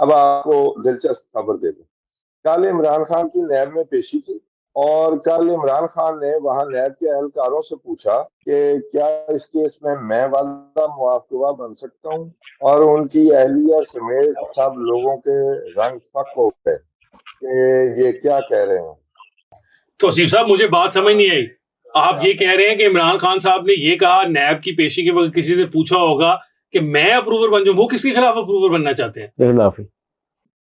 अब आपको दिलचस्प खबर दे दूं, कल इमरान खान की नैब में पेशी थी, और कल इमरान खान ने वहां नैब के एहलकारों से पूछा कि क्या इस केस में मैं वादा मुआवजा बन सकता हूं, और उनकी अहलिया समेत सब लोगों के रंग फक हो गए कि ये क्या कह रहे हैं। तो वसीफ साहब, मुझे बात समझ नहीं आई। आप ये कह रहे हैं कि इमरान खान साहब ने ये कहा नैब की पेशी के वक्त किसी से पूछा होगा कि मैं अप्रूवर बन जाऊं? वो किसके खिलाफ अप्रूवर बनना चाहते हैं? खिलाफ ही।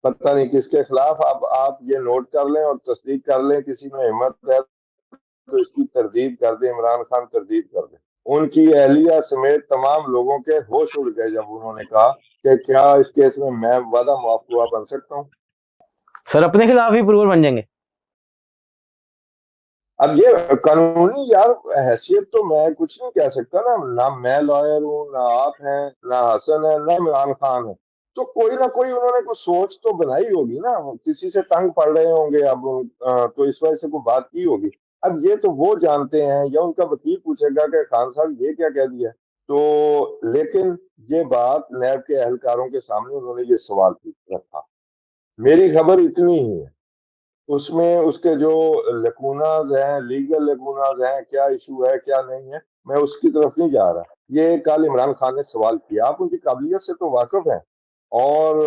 पता नहीं किसके खिलाफ, अब आप ये नोट कर लें और तस्दीक कर लें, किसी में हिम्मत है तो इसकी तरदीद कर दे, इमरान खान तरदीद कर दे। उनकी अहलिया समेत तमाम लोगों के होश उड़ गए जब उन्होंने कहा कि क्या इस केस में मैं वादा मुआवजा बन सकता हूँ। सर अपने खिलाफ ही अप्रूवर बन जाएंगे? अब ये कानूनी यार हैसियत तो मैं कुछ नहीं कह सकता ना, ना मैं लॉयर हूँ, ना आप हैं, ना हसन है, ना इमरान खान है। तो कोई ना कोई उन्होंने कुछ सोच तो बनाई होगी ना, किसी से तंग पड़ रहे होंगे अब तो इस वजह से कोई बात की होगी। अब ये तो वो जानते हैं, या उनका वकील पूछेगा कि खान साहब ये क्या कह दिया। तो लेकिन ये बात नैब के एहलकारों के सामने उन्होंने ये सवाल रखा। मेरी खबर इतनी ही है, उसमें उसके जो लकूनाज हैं, लीगल लकूनाज हैं, क्या इशू है क्या नहीं है, मैं उसकी तरफ नहीं जा रहा। ये कल इमरान खान ने सवाल किया, आप उनकी काबिलियत से तो वाकिफ हैं और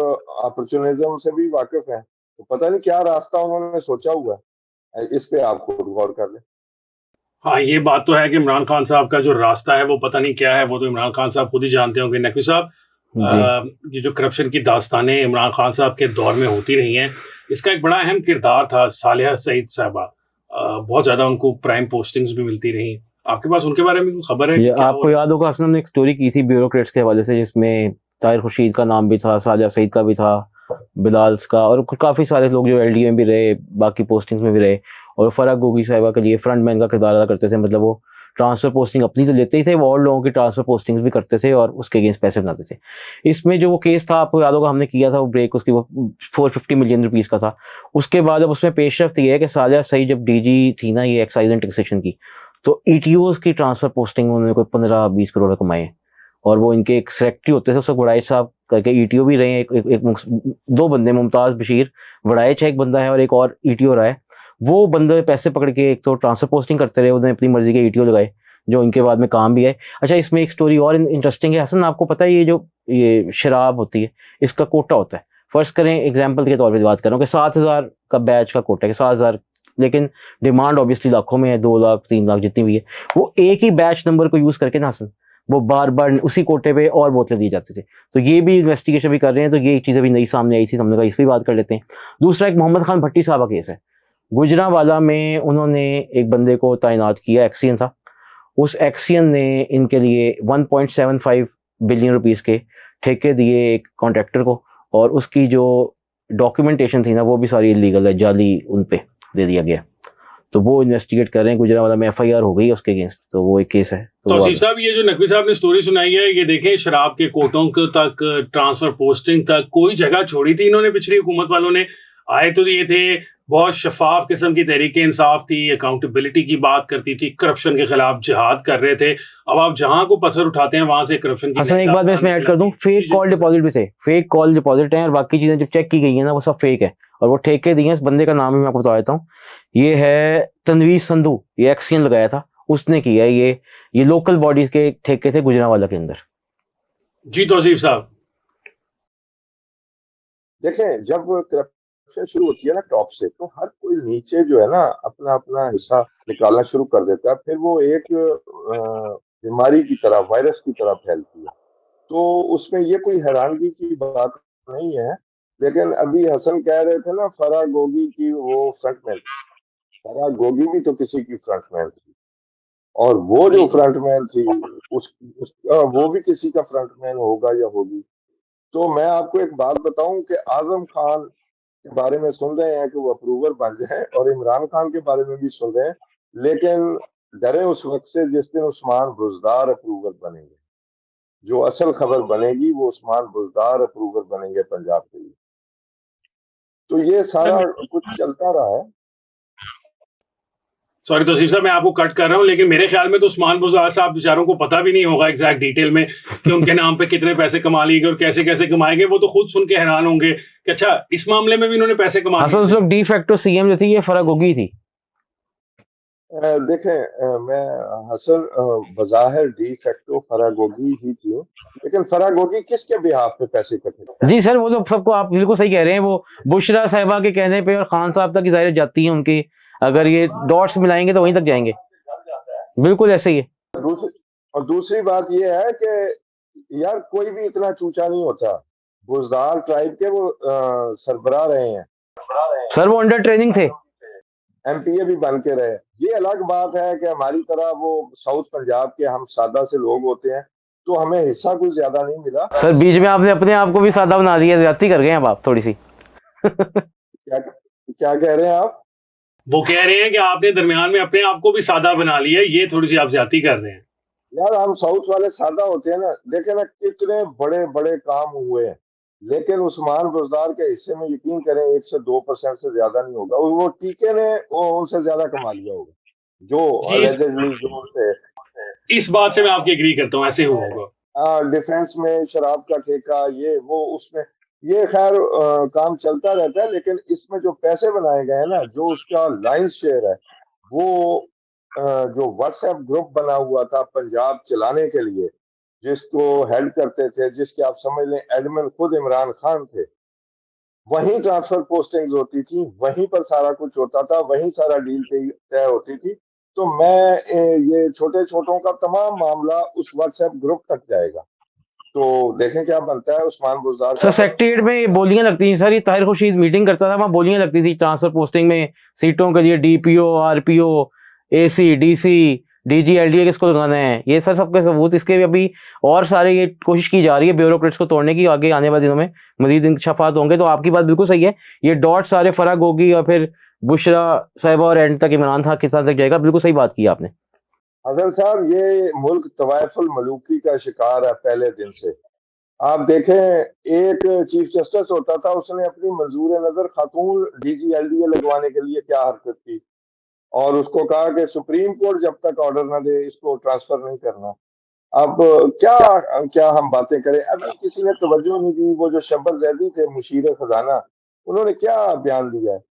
अपॉर्चुनिज्म से भी वाकिफ हैं, तो पता नहीं क्या रास्ता उन्होंने सोचा हुआ है, इस पे आपको गौर कर लें। हाँ, ये बात तो है कि इमरान खान साहब का जो रास्ता है वो पता नहीं क्या है, वो तो इमरान खान साहब खुद ही जानते होंगे। नकवी साहब, जी। ये जो करप्शन की दास्तानें इमरान खान साहब के दौर में होती रही हैं, इसका एक बड़ा अहम किरदार था सालिहा सईद साहबा। बहुत ज़्यादा उनको प्राइम पोस्टिंग्स भी मिलती रही। आपके पास उनके बारे में कोई खबर है कि ये क्या आपको याद होगा, असलम ने एक स्टोरी की थी ब्यूरोक्रेट्स के हवाले से, जिसमें ताहिर खुर्शीद का नाम भी था, साजिया सईद का भी था, बिलाल्स का, और काफ़ी सारे लोग जो एलडी में भी रहे, बाकी पोस्टिंग्स में भी रहे, और फराह गोगी साहिबा के लिए फ्रंट मैन का किरदार अदा करते थे। मतलब वो ट्रांसफ़र पोस्टिंग अपनी से लेते ही थे, वो और लोगों की ट्रांसफ़र पोस्टिंग्स भी करते थे और उसके अगेंस्ट पैसे बनाते थे। इसमें जो वो केस था, आपको याद होगा, हमने किया था वो ब्रेक, उसकी वो 450 मिलियन रुपीज़ का था। उसके बाद अब उसमें पेशरफ्त ये है कि साजिया सईद जब डीजी थी ना, ये एक्साइज एंड टैक्सेशन की, तो ईटीओज की ट्रांसफर पोस्टिंग उन्होंने कोई 15-20 करोड़ कमाए। और वो इनके एक सेक्रेटरी होते थे, उसको वड़ाइच साहब करके ईटीओ भी रहे हैं, दो बंदे, मुमताज बशीर वड़ाइच है एक बंदा है, और एक और ईटीओ रहा है। वो बंदे पैसे पकड़ के एक तो ट्रांसफर पोस्टिंग करते रहे, उन्होंने अपनी मर्जी के ईटीओ लगाए जो इनके बाद में काम भी है। अच्छा, इसमें एक स्टोरी और इंटरेस्टिंग है हसन, आपको पता है ये जो ये शराब होती है, इसका कोटा होता है। फर्स्ट करें एग्जाम्पल के तौर पर बात कर रहा हूँ कि 7,000 का बैच का कोटा है, 7,000, लेकिन डिमांड ऑब्वियसली लाखों में है, 2 लाख 3 लाख जितनी भी है। वो एक ही बैच नंबर को यूज करके ना हसन, वो बार बार उसी कोटे पे और बोतलें दी जाती थी। तो ये भी इन्वेस्टिगेशन भी कर रहे हैं, तो ये चीज़ अभी नई सामने आई थी, हमने कहा इस पर बात कर लेते हैं। दूसरा एक मोहम्मद खान भट्टी साहब का केस है। गुजरांवाला में उन्होंने एक बंदे को तैनात किया, एक्सियन था। उस एक्सियन ने इनके लिए 1.75 बिलियन रुपीज़ के ठेके दिए एक कॉन्ट्रैक्टर को, और उसकी जो डॉक्यूमेंटेशन थी ना, वो भी सारी इलीगल है, जाली उन पे दे दिया गया। तो वो इन्वेस्टिगेट कर रहे हैं, गुजरांवाला में एफआईआर हो गई उसके अगेंस्ट, तो वो एक केस है। तो तौसीफ साहब, ये जो नकवी साहब ने स्टोरी सुनाई है, ये देखें, शराब के कोटों तक, ट्रांसफर पोस्टिंग तक कोई जगह छोड़ी थी इन्होंने पिछली हुकूमत वालों ने। आए तो ये थे, बहुत शफाफ किस्म की तहरीक इंसाफ थी, अकाउंटेबिलिटी की बात करती थी, करप्शन के खिलाफ जिहाद कर रहे थे। अब आप जहां को पत्थर उठाते हैं वहां से करप्शन की हसन, एक बात मैं इसमें ऐड कर दूं, फेक कॉल डिपॉजिट भी से, फेक कॉल डिपॉजिट है, और बाकी चीजें जब चेक की गई है ना, वो सब फेक है। और वो ठेके दिए, इस बंदे का नाम ही मैं आपको बता देता हूँ, ये है तनवीर संधू, ये एक्सियन लगाया था, उसने किया ये लोकल बॉडीज के ठेके थे गुजरांवाला के अंदर। जी तौसीफ साहब, देखें, जब करप्शन शुरू होती है ना टॉप से, तो हर कोई नीचे जो है ना अपना अपना हिस्सा निकालना शुरू कर देता है, फिर वो एक बीमारी की तरह, वायरस की तरह फैलती है। तो उसमें ये कोई हैरानगी की बात नहीं है। लेकिन अभी हसन कह रहे थे ना, फराह गोगी की वो फ्रंटमैन थी, फराह गोगी भी तो किसी की फ्रंटमैन थी, और वो जो फ्रंटमैन थी वो भी किसी का फ्रंटमैन होगा या होगी। तो मैं आपको एक बात बताऊं कि आजम खान के बारे में सुन रहे हैं कि वो अप्रूवर बन जाए, और इमरान खान के बारे में भी सुन रहे हैं, लेकिन डरे उस वक्त से जिस दिन उस्मान बुजदार अप्रूवर बनेंगे। जो असल खबर बनेगी वो उस्मान बुजदार अप्रूवर बनेंगे पंजाब के लिए। तो ये सारा कुछ चलता रहा है। सॉरी तौसीफ साहब, मैं आपको कट कर रहा हूँ, लेकिन मेरे ख्याल में तो उस्मान बुज़दार साहब बेचारों को पता भी नहीं होगा एग्जैक्ट डिटेल में कि उनके नाम पे कितने पैसे कमा लिए गए और कैसे कैसे कमाए गए। वो तो खुद सुन के हैरान होंगे कि अच्छा इस मामले में भी इन्होंने पैसे कमा असल लिए। उस वक्त डी फैक्टो सीएम जो थी ये फराग होगी थी। देखें, मैं हसन बज़ाहिर डी फैक्टो फरागोगी ही थी, लेकिन फरागोगी किसके बिहाफ पे पैसे इकट्ठे करती जी सर, वो तो सबको आप बिल्कुल सही कह रहे हैं। वो बुशरा साहिबा के कहने पे और खान साहब तक की जाहिर जाती है उनकी, अगर ये डॉट्स मिलाएंगे तो वहीं तक जाएंगे। बिल्कुल ऐसे ही है। है? और दूसरी बात ये है कि यार कोई भी इतना चूचा नहीं होता। बुज़दार ट्राइब के वो सरबराह रहे हैं, सर वो अंडर ट्रेनिंग थे। एमपीए भी बन के रहे। ये अलग बात है कि हमारी तरह वो साउथ पंजाब के हम सादा से लोग होते हैं, तो हमें हिस्सा कुछ ज्यादा नहीं मिला। सर बीच में आपने अपने आप को भी सादा बना दिया, ज्यादती कर गए हैं अब आप थोड़ी सी। क्या क्या कह रहे हैं आप? वो कह रहे हैं कि आपने दरमियान में अपने आप को भी सादा बना लिया, ये थोड़ी सी आप ज्यादती कर रहे हैं। यार हम साउथ वाले सादा होते हैं ना, देखे ना कितने बड़े बड़े काम हुए हैं, लेकिन उस्मान बुज़दार के हिस्से में यकीन करें 1 से 2% से ज्यादा नहीं होगा। वो टीके ने वो उनसे ज्यादा कमा लिया होगा, जो जी, अलेजेडली जो थे। इस बात से मैं आपकी एग्री करता हूँ, ऐसे हुआ होगा। डिफेंस में शराब का ठेका, ये वो उसमें, ये खैर काम चलता रहता है, लेकिन इसमें जो पैसे बनाए गए हैं ना, जो उसका लाइन शेयर है, वो जो व्हाट्सएप ग्रुप बना हुआ था पंजाब चलाने के लिए, जिसको हेल्प करते थे, जिसके आप समझ लें एडमिन खुद इमरान खान थे, वहीं ट्रांसफर पोस्टिंग्स होती थी, वहीं पर सारा कुछ होता था, वहीं सारा डील तय होती थी। तो मैं ये छोटे छोटों का तमाम मामला उस व्हाट्सएप ग्रुप तक जाएगा। तो देखें क्या बनता है उस्मान बुज़दार सर का। सेक्रेटेरिएट में बोलियां लगती थी सर, ये ताहिर खुर्शीद मीटिंग करता था, वहाँ बोलियां लगती थी ट्रांसफर पोस्टिंग में, सीटों के लिए DPO, RPO, AC, DC, DG, LDA किसको लगाना है, ये सर सबके सबूत इसके भी अभी और सारे ये कोशिश की जा रही है ब्यूरोक्रेट्स को तोड़ने की। आगे आने वाले दिनों में मजीद इंकशाफात होंगे। तो आपकी बात बिल्कुल सही है, ये डॉट सारे फराग होगी और फिर बुशरा साहिबा और एंड तक इमरान था किसान तक जाएगा। बिल्कुल सही बात की आपने। हसन साहब, ये मुल्क तवायफुल मलूकी का शिकार है पहले दिन से। आप देखें, एक चीफ जस्टिस होता था, उसने अपनी मंजूर नजर खातून डीजी एलडीए लगवाने के लिए क्या हरकत की, और उसको कहा कि सुप्रीम कोर्ट जब तक ऑर्डर ना दे इसको ट्रांसफर नहीं करना। अब क्या क्या हम बातें करें, अभी किसी ने तवज्जो नहीं दी। वो जो शब्बर जैदी थे मुशीर खजाना, उन्होंने क्या बयान दिया है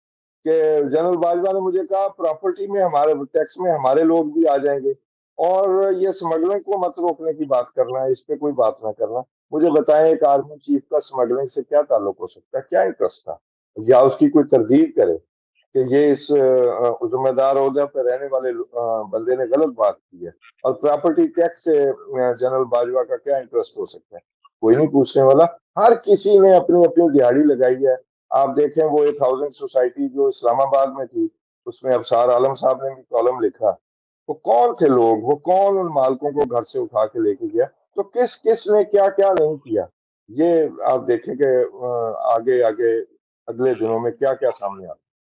कि जनरल बाजवा ने मुझे कहा प्रॉपर्टी में हमारे टैक्स में हमारे लोग भी आ जाएंगे, और ये स्मगलिंग को मत रोकने की बात करना है, इस पे कोई बात ना करना। मुझे बताएं, एक आर्मी चीफ का स्मगलिंग से क्या ताल्लुक हो सकता है? क्या इंटरेस्ट था? या उसकी कोई तरदीद करे कि ये इस जिम्मेदार ओहदे पर रहने वाले बंदे ने गलत बात की है। और प्रॉपर्टी टैक्स से जनरल बाजवा का क्या इंटरेस्ट हो सकता है? कोई नहीं पूछने वाला। हर किसी ने अपनी अपनी दिहाड़ी लगाई है। आप देखें, वो एक हाउसिंग सोसाइटी जो इस्लामाबाद में थी, उसमें अबसार आलम साहब ने भी कॉलम लिखा। वो कौन थे लोग, वो कौन उन मालकों को घर से उठा के लेके गया? तो किस किस ने क्या क्या नहीं किया, ये आप देखें कि आगे आगे अगले दिनों में क्या क्या सामने आता है।